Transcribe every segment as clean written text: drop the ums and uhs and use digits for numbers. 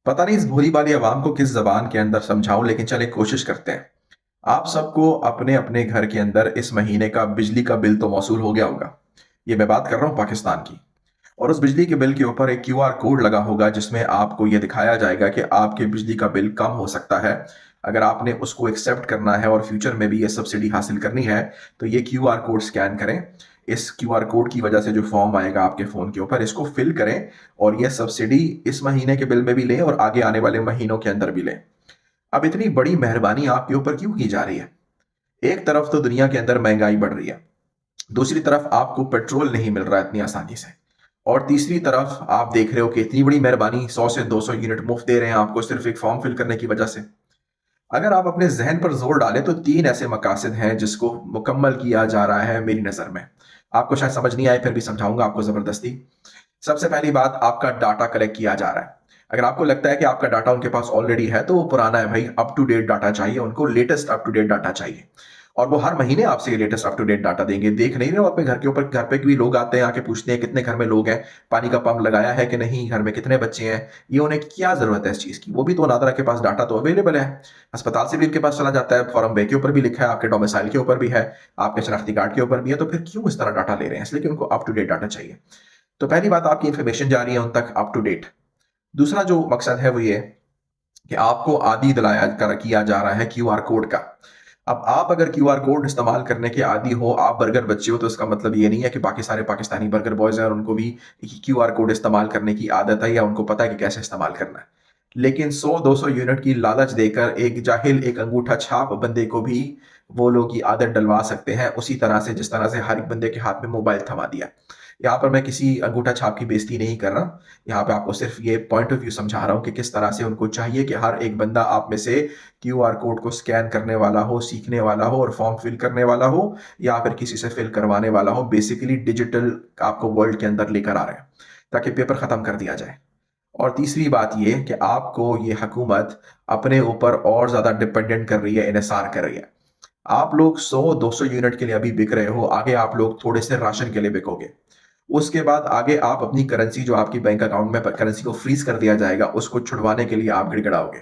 पता नहीं इस भोली भाली आवाम को किस जबान के अंदर समझाऊं, लेकिन चले कोशिश करते हैं। आप सबको अपने अपने घर के अंदर इस महीने का बिजली का बिल तो मौसूल हो गया होगा। ये मैं बात कर रहा हूँ पाकिस्तान की। और उस बिजली के बिल के ऊपर एक क्यूआर कोड लगा होगा जिसमें आपको ये दिखाया जाएगा कि आपके बिजली का बिल कम हो सकता है। अगर आपने उसको एक्सेप्ट करना है और फ्यूचर में भी ये सब्सिडी हासिल करनी है तो ये क्यूआर कोड स्कैन करें। इस क्यूआर कोड की वजह से जो फॉर्म आएगा आपके फ़ोन के ऊपर, इसको फिल करें और ये सब्सिडी इस महीने के बिल में भी लें और आगे आने वाले महीनों के अंदर भी लें। अब इतनी बड़ी मेहरबानी आपके ऊपर क्यों की जा रही है? एक तरफ तो दुनिया के अंदर महंगाई बढ़ रही है, दूसरी तरफ आपको पेट्रोल नहीं मिल रहा है इतनी आसानी से, और तीसरी तरफ आप देख रहे हो कि इतनी बड़ी मेहरबानी 100 से 200 यूनिट मुफ्त दे रहे हैं आपको सिर्फ एक फॉर्म फिल करने की वजह से। अगर आप अपने जहन पर जोर डालें तो तीन ऐसे मकासद हैं जिसको मुकम्मल किया जा रहा है मेरी नज़र में। आपको शायद समझ नहीं आए, फिर भी समझाऊंगा आपको ज़बरदस्ती। सबसे पहली बात, आपका डाटा कलेक्ट किया जा रहा है। अगर आपको लगता है कि आपका डाटा उनके पास ऑलरेडी है तो वो पुराना है भाई, अप टू डेट डाटा चाहिए उनको, latest up to date data चाहिए। और वो हर महीने आपसे ये latest up to date data देंगे। देख नहीं रहे हो अपने घर के ऊपर, घर पे भी लोग आते हैं, आके पूछते हैं कितने घर में लोग हैं, पानी का पंप लगाया है कि नहीं, घर में कितने बच्चे हैं। ये उन्हें क्या जरूरत है इस चीज की? वो भी तो नादरा के पास डाटा तो अवेलेबल है, अस्पताल से भी उनके पास चला जाता है, फॉर्म बे के ऊपर भी लिखा है, आपके डोमिसाइल के ऊपर भी है, आपके शनाख्ती कार्ड के ऊपर भी है। तो फिर क्यों इस तरह डाटा ले रहे हैं? इसलिए कि उनको अप टू डेट डाटा चाहिए। तो पहली बात, आपकी इन्फॉर्मेशन जा रही है उन तक अप टू डेट। दूसरा जो मकसद है वो ये कि आपको आदी दिलाया कर किया जा रहा है क्यूआर कोड का। अब आप अगर क्यूआर कोड इस्तेमाल करने के आदी हो, आप बर्गर बच्चे हो, तो इसका मतलब ये नहीं है कि बाकी सारे पाकिस्तानी बर्गर बॉयज हैं और उनको भी क्यूआर कोड इस्तेमाल करने की आदत है या उनको पता है कि कैसे इस्तेमाल करना है। लेकिन 100-200 यूनिट की लालच देकर एक जाहिल, एक अंगूठा छाप बंदे को भी वो लोग की आदत डलवा सकते हैं, उसी तरह से जिस तरह से हर एक बंदे के हाथ में मोबाइल थमा दिया। यहाँ पर मैं किसी अंगूठा छाप की बेइज्जती नहीं कर रहा। यहाँ पे आपको सिर्फ ये पॉइंट ऑफ व्यू समझा रहा हूँ कि किस तरह से उनको चाहिए कि हर एक बंदा आप में से क्यूआर कोड को स्कैन करने वाला हो, सीखने वाला हो और फॉर्म फिल करने वाला हो, या फिर किसी से फिल करवाने वाला हो। बेसिकली डिजिटल आपको वर्ल्ड के अंदर लेकर आ रहे हैं ताकि पेपर खत्म कर दिया जाए। और तीसरी बात ये कि आपको ये हुकूमत अपने ऊपर और ज्यादा डिपेंडेंट कर रही है, इन्हिसार कर रही है। आप लोग 100-200 यूनिट के लिए अभी बिक रहे हो, आगे आप लोग थोड़े से राशन के लिए बिकोगे। उसके बाद आगे आप अपनी करेंसी, जो आपकी बैंक अकाउंट में करेंसी को फ्रीज कर दिया जाएगा, उसको छुड़वाने के लिए आप गिड़गिड़ाओगे।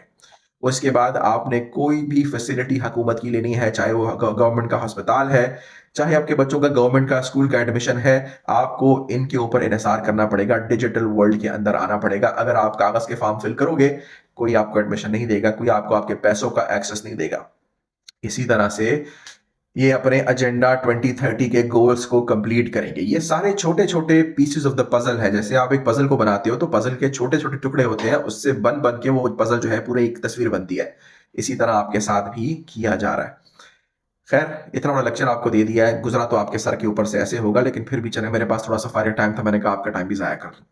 उसके बाद आपने कोई भी फैसिलिटी हुकूमत की लेनी है, चाहे वो गवर्नमेंट का अस्पताल है, चाहे आपके बच्चों का गवर्नमेंट का स्कूल का एडमिशन है, आपको इनके ऊपर इन्हिसार करना पड़ेगा, डिजिटल वर्ल्ड के अंदर आना पड़ेगा। अगर आप कागज के फॉर्म फिल करोगे, कोई आपको एडमिशन नहीं देगा, कोई आपको आपके पैसों का एक्सेस नहीं देगा। इसी तरह से ये अपने एजेंडा 2030 के गोल्स को कंप्लीट करेंगे। ये सारे छोटे छोटे पीसेस ऑफ द पजल है। जैसे आप एक पजल को बनाते हो तो पजल के छोटे छोटे टुकड़े होते हैं, उससे बन बन के वो पजल जो है पूरी एक तस्वीर बनती है। इसी तरह आपके साथ भी किया जा रहा है। खैर, इतना बड़ा लेक्चर आपको दे दिया है, गुजरा तो आपके सर के ऊपर से ऐसे होगा, लेकिन फिर भी चले, मेरे पास थोड़ा सा फायर टाइम था, मैंने कहा आपका टाइम भी जाया कर दूं।